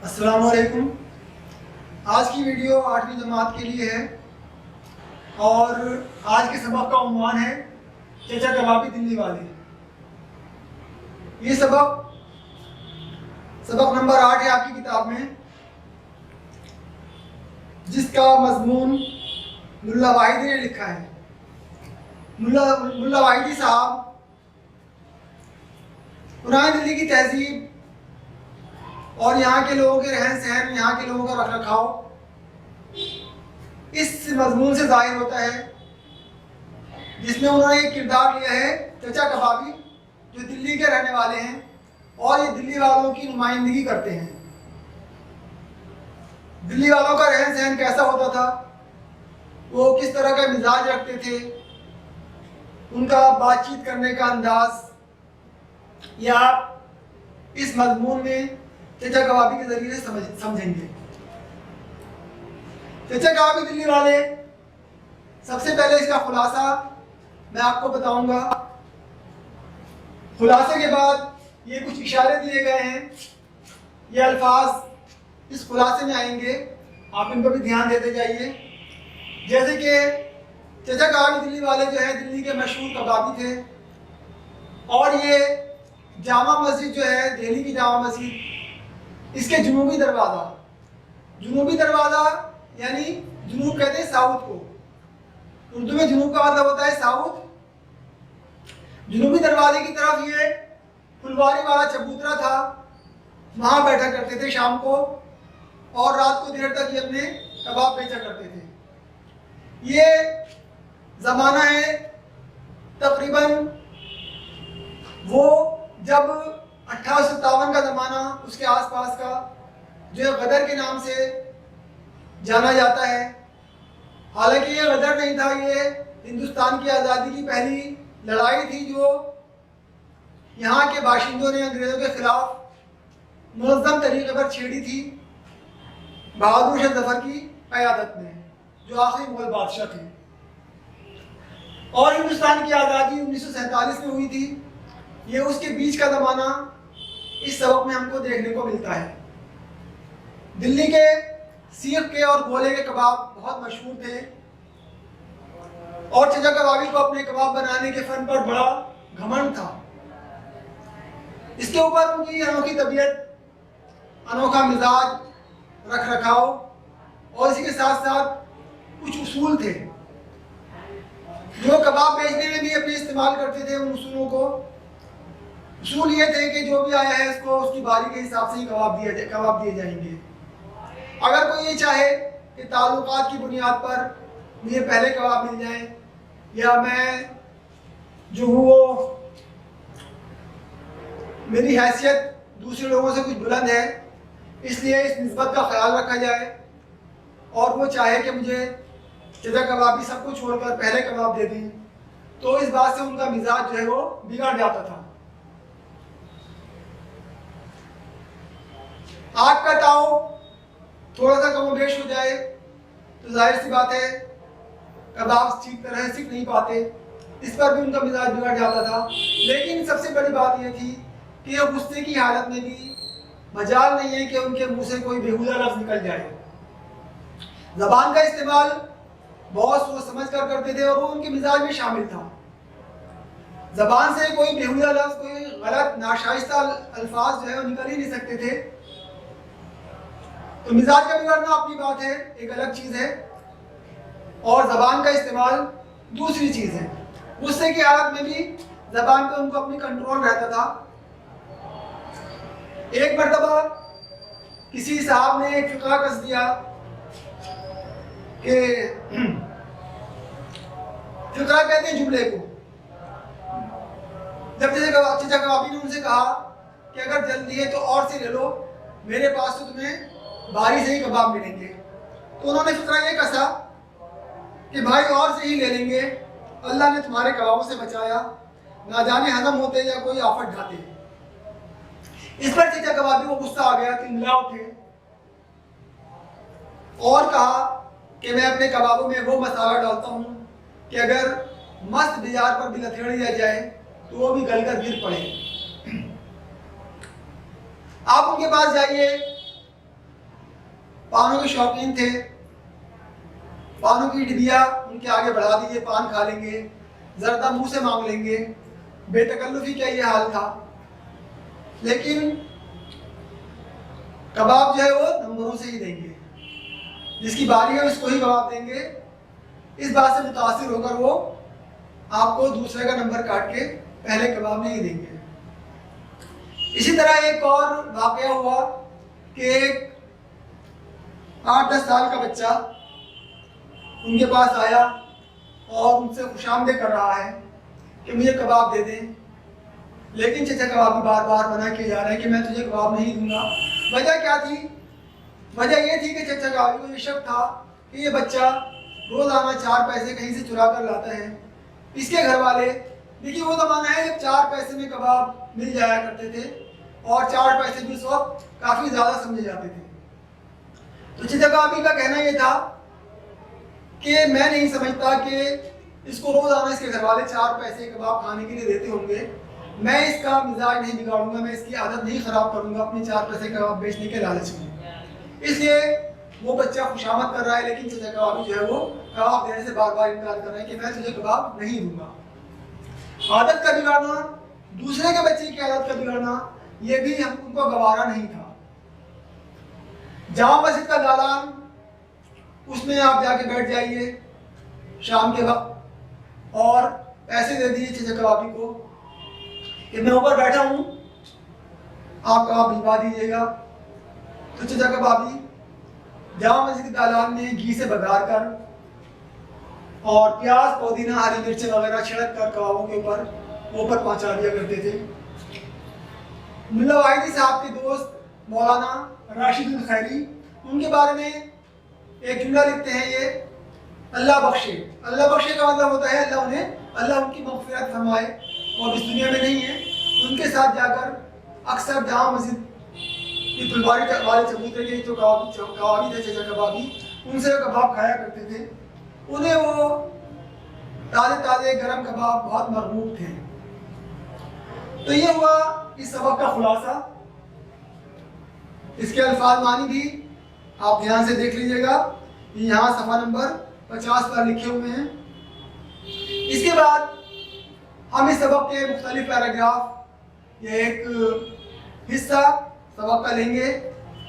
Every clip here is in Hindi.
अस्सलामुअलैकुम। आज की वीडियो 8वीं जमात के लिए है और आज के सबक का उन्वान है चचा कबाबी दिल्ली वाले। ये सबक नंबर 8 है आपकी किताब में, जिसका मजमून मुल्ला वाहिदी ने लिखा है। मुल्ला वाहिदी साहब पुरानी दिल्ली की तहजीब और यहाँ के लोगों के रहन सहन, यहाँ के लोगों का रख रखाव इस मजमून से जाहिर होता है, जिसमें उन्होंने एक किरदार लिया है चचा कबाबी, जो दिल्ली के रहने वाले हैं और ये दिल्ली वालों की नुमाइंदगी करते हैं। दिल्ली वालों का रहन सहन कैसा होता था, वो किस तरह का मिजाज रखते थे, उनका बातचीत करने का अंदाज, या इस मजमून में चचा कबाबी के जरिए से समझेंगे। चचा कबाबी दिल्ली वाले, सबसे पहले इसका खुलासा मैं आपको बताऊंगा। खुलासे के बाद ये कुछ इशारे दिए गए हैं, ये अल्फाज इस खुलासे में आएंगे, आप इन पर भी ध्यान देते जाइए। जैसे कि चचा कबाबी दिल्ली वाले जो है दिल्ली के मशहूर कबाबी थे और ये जामा मस्जिद जो है दिल्ली की जामा मस्जिद, इसके जुनूबी दरवाज़ा यानी जुनूब कहते हैं साउथ को, उर्दू में जुनूब का मतलब होता है साउथ। जुनूबी दरवाजे की तरफ ये फुलवारी वाला चबूतरा था, वहाँ बैठा करते थे शाम को और रात को देर तक ये अपने कबाब बेचा करते थे। ये ज़माना है तकरीबन वो जब 1857 का ज़माना, उसके आसपास का, जो गदर के नाम से जाना जाता है। हालांकि ये गदर नहीं था, ये हिंदुस्तान की आज़ादी की पहली लड़ाई थी जो यहाँ के बाशिंदों ने अंग्रेज़ों के खिलाफ मुनज़्ज़म तरीके पर छेड़ी थी, बहादुर शाह जफर की क़यादत में, जो आखिरी मुग़ल बादशाह थे। और हिंदुस्तान की आज़ादी 1947 में हुई थी। ये उसके बीच का ज़माना इस सबक में हमको देखने को मिलता है। दिल्ली के सीख के और गोले के कबाब बहुत मशहूर थे और चचा कबाबी को अपने कबाब बनाने के फन पर बड़ा घमंड था। इसके ऊपर उनकी अनोखी तबीयत, अनोखा मिजाज, रख रखाव और इसी के साथ साथ कुछ उसूल थे जो कबाब बेचने में भी अपने इस्तेमाल करते थे। उन उसूलों को उसूल ये थे कि जो भी आया है इसको उसकी बारी के हिसाब से ही कबाब दिए जाएंगे। अगर कोई ये चाहे कि ताल्लुकात की बुनियाद पर मुझे पहले कबाब मिल जाए, या मैं जो हूँ वो मेरी हैसियत दूसरे लोगों से कुछ बुलंद है, इसलिए इस निस्बत का ख्याल रखा जाए, और वो चाहे कि मुझे चचा कबाबी सब कुछ छोड़कर पहले कबाब दे दें, तो इस बात से उनका मिजाज जो है वो बिगड़ जाता था। आग का ताव थोड़ा सा कमोबेश हो जाए तो जाहिर सी बात है कबाब ठीक तरह से सीख नहीं पाते, इस पर भी उनका मिजाज बिगड़ जाता था। लेकिन सबसे बड़ी बात यह थी कि ये गुस्से की हालत में भी मजाल नहीं है कि उनके मुंह से कोई बेहुदा लफ्ज़ निकल जाए। ज़बान का इस्तेमाल बहुत सोच समझ कर करते थे और वो उनके मिजाज में शामिल था। ज़बान से कोई बेहुदा लफ्ज़, कोई गलत नाशाइस्ता अल्फाज जो है वो निकल ही नहीं सकते थे। तो मिजाज का बिगड़ना अपनी बात है, एक अलग चीज़ है, और ज़बान का इस्तेमाल दूसरी चीज़ है। गुस्से की हालत में भी ज़बान पे उनको अपनी कंट्रोल रहता था। एक मरतबा किसी साहब ने एक फ़िक़रा कस दिया कि फ़िक़रा कहते हैं जुमले को। जब चचा कबाबी ने उनसे कहा कि अगर जल्दी है तो और से ले लो, मेरे पास तो तुम्हें बारी से ही कबाब मिलेंगे, तो उन्होंने फ़िक़रा ये कसा कि भाई और से ही ले लेंगे, अल्लाह ने तुम्हारे कबाबों से बचाया, ना जाने हजम होते या कोई आफत ढाते। इस पर चचा कबाबी को गुस्सा आ गया, तिलमिला उठे और कहा कि मैं अपने कबाबों में वो मसाला डालता हूँ कि अगर मस्त बाजार पर भी लथेड़ दिया जाए तो वो भी गलकर गिर पड़े। आप उनके पास जाइए पानों के शौकीन थे, पानों की डिबिया उनके आगे बढ़ा दीजिए, पान खा लेंगे, जर्दा मुंह से मांग लेंगे, बेतकल्लुफी का ये हाल था। लेकिन कबाब जो है वो नंबरों से ही देंगे, जिसकी बारी है उसको ही कबाब देंगे। इस बात से मुतासिर होकर वो आपको दूसरे का नंबर काट के पहले कबाब नहीं देंगे। इसी तरह एक और वाकया हुआ कि एक 8-10 साल का बच्चा उनके पास आया और उनसे खुशामदीद कर रहा है कि मुझे कबाब दे दें, लेकिन चचा कबाबी बार बार मना किया जा रहा है कि मैं तुझे कबाब नहीं दूंगा। वजह क्या थी? वजह ये थी कि चचा कबाबी को ये शक था कि ये बच्चा रोजाना 4 पैसे कहीं से चुरा कर लाता है। इसके घर वाले, देखिए वो ज़माना है जब 4 पैसे में कबाब मिल जाया करते थे और 4 पैसे भी उस वक्त काफ़ी ज़्यादा समझे जाते थे। तो चचा कबाबी का कहना ये था कि मैं नहीं समझता कि इसको रोजाना इसके घर वाले 4 पैसे कबाब खाने के लिए देते होंगे, मैं इसका मिजाज नहीं बिगाड़ूंगा, मैं इसकी आदत नहीं खराब करूंगा अपने 4 पैसे कबाब बेचने के लालच में। इसलिए वो बच्चा खुशामद कर रहा है, लेकिन चचा कबाबी जो है वो कबाब देने से बार बार इनकार कर रहा है कि मैं तुझे कबाब नहीं दूंगा। आदत का बिगाड़ना, दूसरे के बच्चे की आदत का बिगाड़ना, ये भी उनको गवारा नहीं था। जामा मस्जिद का दालान, उसमें आप जाके बैठ जाइए शाम के वक्त और पैसे दे दीजिए चचा कबाबी को कि मैं ऊपर बैठा हूँ, आप कबाब भिजवा दीजिएगा। तो चचा कबाबी जामा मस्जिद के दालान में घी से बघार कर और प्याज, पुदीना, हरी मिर्च वगैरह छिड़क कर कबाबों के ऊपर पहुंचा दिया करते थे। मुल्ला वाहिदी साहब के दोस्त मौलाना राशिदुल खैरी, उनके बारे में एक जुमला लिखते हैं ये, अल्लाह बख्शे। अल्लाह बख्शे का मतलब होता है अल्लाह उनकी मग़फ़िरत फरमाए, और इस दुनिया में नहीं है। उनके साथ जाकर अक्सर जामा मस्जिद की फुलवारी वाले चबूतरे के जो कबाबी थे चचा कबाबी, उनसे कबाब खाया करते थे। उन्हें वो ताज़े ताज़े गरम कबाब बहुत मरगूब थे। तो ये हुआ इस सबक का खुलासा। इसके अल्फाज मानी भी आप ध्यान से देख लीजिएगा, यहाँ सफ़ा नंबर 50 पर लिखे हुए हैं। इसके बाद हम इस सबक के मुख्तलिफ पैराग्राफ, ये एक हिस्सा सबक का लेंगे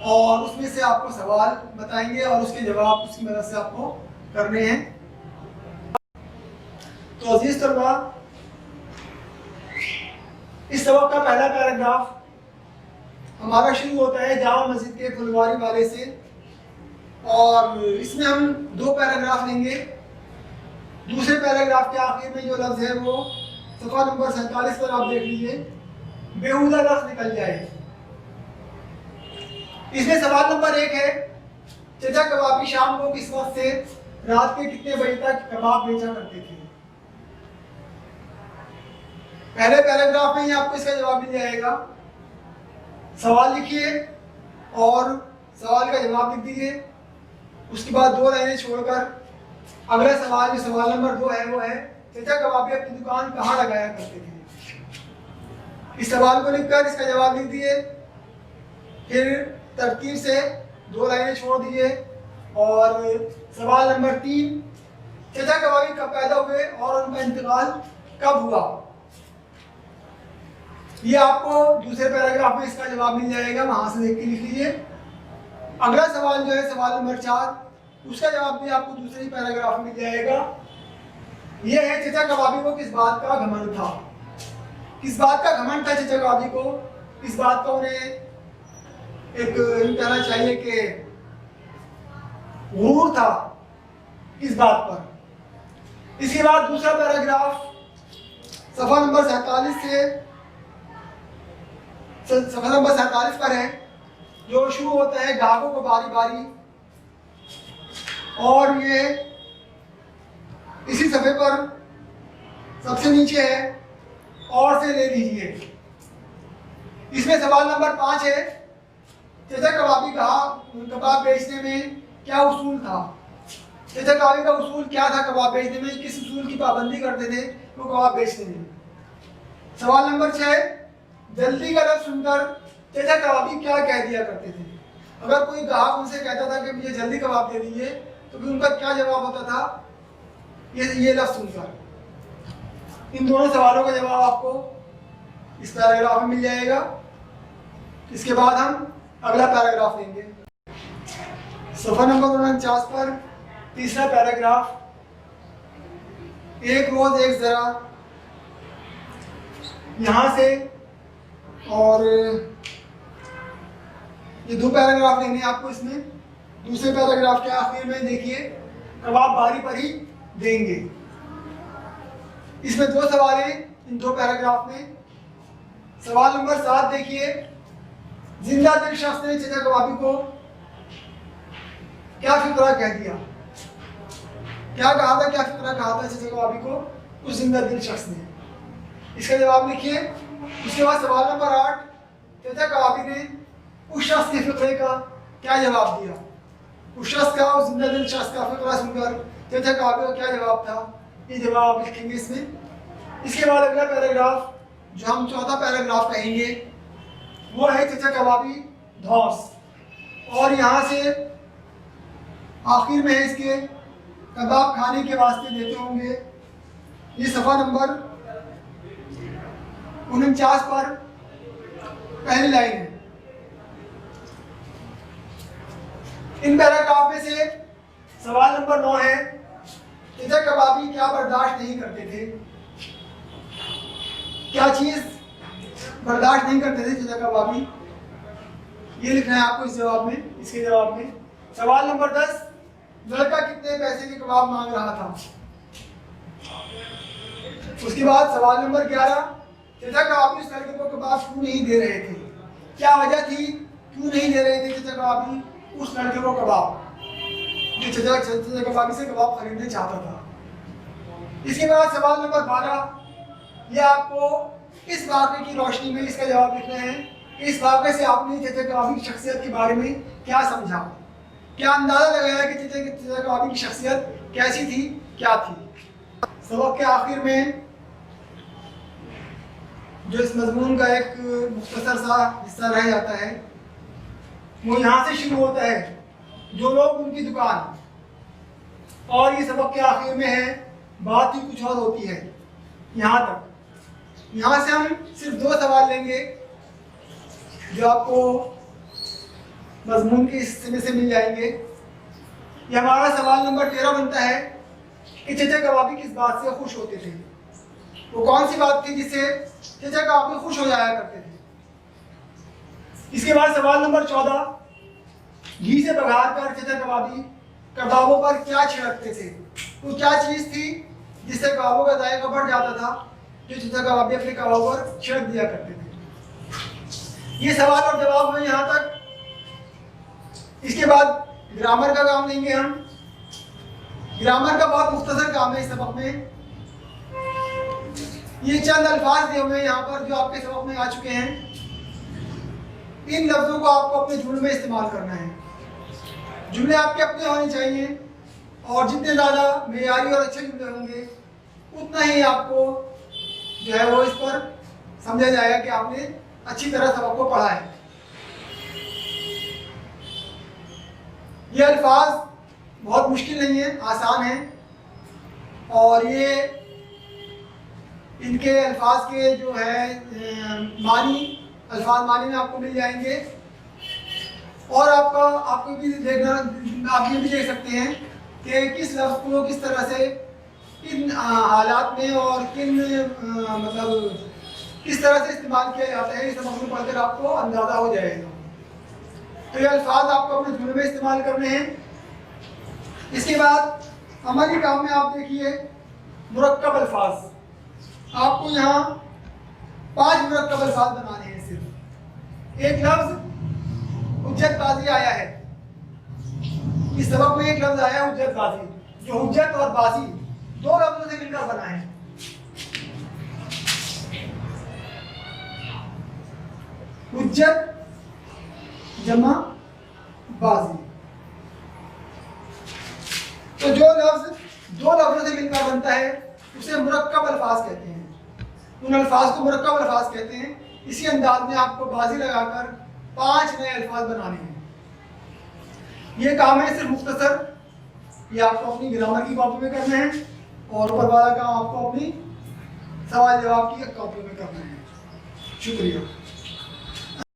और उसमें से आपको सवाल बताएंगे और उसके जवाब उसकी मदद से आपको करने हैं। तो अजीज तलबा, इस सबक का पहला पैराग्राफ हमारा शुरू होता है जामा मस्जिद के फुलवारी वाले से, और इसमें हम 2 पैराग्राफ लेंगे। दूसरे पैराग्राफ के आखिर में जो लफ्ज़ है वो सफ़ा नंबर 47 पर आप देख लीजिए, बेहुदा लफ्ज़ निकल जाए। इसमें सवाल नंबर 1 है, चचा कबाबी शाम को किस वक्त से रात के कितने बजे तक कबाब बेचा करते थे? पहले पैराग्राफ में ही आपको इसका जवाब मिल जाएगा। सवाल लिखिए और सवाल का जवाब लिख दीजिए। उसके बाद 2 लाइनें छोड़कर अगला सवाल, जो सवाल नंबर 2 है, वो है चचा कबाबी अपनी दुकान कहाँ लगाया करते थे? इस सवाल को लिखकर इसका जवाब लिख दिए, फिर तरतीब से 2 लाइनें छोड़ दीजिए। और सवाल नंबर 3, चचा कबाबी कब पैदा हुए और उनका इंतकाल कब हुआ? ये आपको दूसरे पैराग्राफ में इसका जवाब मिल जाएगा, वहां से देख के लिख लीजिए। अगला सवाल जो है सवाल नंबर 4, उसका जवाब भी आपको दूसरे पैराग्राफ में मिल जाएगा। यह है चचा कबाबी को किस बात का घमंड था? किस बात का घमंड था चचा कबाबी को? इस बात का उन्हें एक कहना चाहिए कि गुरूर था इस बात पर। इसके बाद दूसरा पैराग्राफ सफ़ा नंबर 47 पर है, जो शुरू होता है ग्राहकों को बारी बारी, और ये इसी सफ़े पर सबसे नीचे है, और से ले लीजिए। इसमें सवाल नंबर 5 है, चचा कबाबी कहा कबाब बेचने में क्या उसूल था? चचा कबाबी का उसूल क्या था कबाब बेचने में? किस उसूल की पाबंदी करते थे वो कबाब बेचने में? सवाल नंबर 6, जल्दी का लफ्ज़ सुनकर चचा कबाबी क्या कह दिया करते थे? अगर कोई ग्राहक उनसे कहता था कि मुझे जल्दी कबाब दे दीजिए, तो फिर उनका क्या जवाब होता था, ये लफ्ज़ सुनकर। इन दोनों सवालों का जवाब आपको इस पैराग्राफ में मिल जाएगा। इसके बाद हम अगला पैराग्राफ लेंगे। सफ़ा नंबर 49 पर तीसरा पैराग्राफ, एक रोज़ एक ज़रा। यहाँ से और ये दो पैराग्राफ लेने आपको। इसमें दूसरे पैराग्राफ के आखिर में देखिए, कबाब बारी पर ही देंगे। इसमें दो सवाल हैं इन दो पैराग्राफ में। सवाल नंबर 7 देखिए, जिंदा दिल शख्स ने चचा कबाबी को क्या फिक्रा कह दिया। क्या कहा था, क्या फिक्रा कहा था चचा कबाबी को उस जिंदा दिल शख्स ने। इसका जवाब लिखिए। उसके बाद सवाल नंबर 8, चचा कबाबी ने उस शख्स के फिक्रे का क्या जवाब दिया। उस शख्स का, उस जिंदा दिल शख्स का फिक्रा सुनकर चचा कबाबी का क्या जवाब था, ये जवाब आप लिखेंगे इसमें। इसके बाद अगला पैराग्राफ जो हम चौथा पैराग्राफ कहेंगे वो है चचा कबाबी धौस। और यहाँ से आखिर में है इसके कबाब खाने के वास्ते देते होंगे। ये सफ़ा नंबर 49 पर पहली लाइन है। इन पैराग्राफ में से सवाल नंबर 9 है, चचा कबाबी क्या बर्दाश्त नहीं करते थे। क्या चीज़ बर्दाश्त नहीं करते थे चचा कबाबी, ये लिखना है आपको इस जवाब में, इसके जवाब में। सवाल नंबर 10, लड़का कितने पैसे के कबाब मांग रहा था। उसके बाद सवाल नंबर 11, चचा कबाबी उस लड़के को कबाब क्यों नहीं दे रहे थे। क्या वजह थी, क्यों नहीं दे रहे थे चचा कबाबी उस लड़के को कबाब, जो चचा कबाबी से कबाब खरीदने चाहता था। इसके बाद सवाल नंबर 12, ये आपको इस वाक़े की रोशनी में इसका जवाब लिखना है। इस वाक़े से आपने चचा कबाबी की शख्सियत के बारे में क्या समझा, क्या अंदाज़ा लगाया कि चचा कबाबी की शख्सियत कैसी थी, क्या थी। सबक के आखिर में जो इस मजमून का एक मुख्तसर सा हिस्सा रह जाता है वो यहाँ से शुरू होता है, जो लोग उनकी दुकान। और ये सबक के आखिर में है, बात ही कुछ और होती है यहाँ तक। यहाँ से हम सिर्फ दो सवाल लेंगे जो आपको मजमून के हिस्से में से मिल जाएंगे। ये हमारा सवाल नंबर 13 बनता है कि चचा कबाबी किस बात से खुश होते थे। वो कौन सी बात थी जिससे चचा कबाबी खुश हो जाया करते थे। इसके बाद सवाल नंबर 14, घी से बघार कर चचा कबाबी कबाबों पर क्या छिड़कते थे। वो क्या चीज़ थी जिससे कबाबों का जायका बढ़ जाता था, जो चचा कबाबी अपने कबाबों पर छिड़क दिया करते थे। ये सवाल और जवाब हुए यहाँ तक। इसके बाद ग्रामर का काम लेंगे हम। ग्रामर का बहुत मुख्तसर काम है इस सबक में। ये चंद अल्फाज दिए हुए हैं यहाँ पर जो आपके सबक में आ चुके हैं। इन लफ्ज़ों को आपको अपने जुमले में इस्तेमाल करना है। जुमले आपके अपने होने चाहिए और जितने ज़्यादा मेयारी और अच्छे जुमले होंगे उतना ही आपको जो है वो इस पर समझा जाएगा कि आपने अच्छी तरह सबक को पढ़ा है। ये अल्फाज बहुत मुश्किल नहीं है, आसान है। और ये इनके अल्फाज के जो है अल्फाज मानी में आपको मिल जाएंगे। और आपको भी देखना, आप ये भी देख सकते हैं कि किस लफ्ज़ को किस तरह से किन हालात में और किन मतलब किस तरह से इस्तेमाल किया जाता है। इस सबक में पढ़कर आपको अंदाज़ा हो जाएगा। तो ये अल्फाज आपको अपने जुमले में इस्तेमाल करने हैं। इसके बाद अमली काम में आप देखिए मुरक्कब अल्फाज। आपको यहाँ 5 मुरक्कब अल्फाज बनाने हैं। सिर्फ एक लफ्ज़ हुज्जतबाजी आया है इस सबक में। एक लफ्ज़ आया है हुज्जतबाजी, जो हुज्जत और बाजी दो लफ्ज़ों से मिलकर बना है। हुज्जत जमा बाजी। तो जो लफ्ज़ दो लफ्ज़ों से मिलकर बनता है उसे मुरक्कब अल्फाज कहते हैं। उन अल्फाज को मुरक्कब अल्फाज कहते हैं। इसी अंदाज में आपको बाजी लगाकर 5 नए अल्फाज बनाने हैं। ये काम है सिर्फ मुख्तसर, ये आपको अपनी ग्रामर की कॉपी में करना है और ऊपर वाला काम आपको अपनी सवाल जवाब की कॉपी में करना है। शुक्रिया।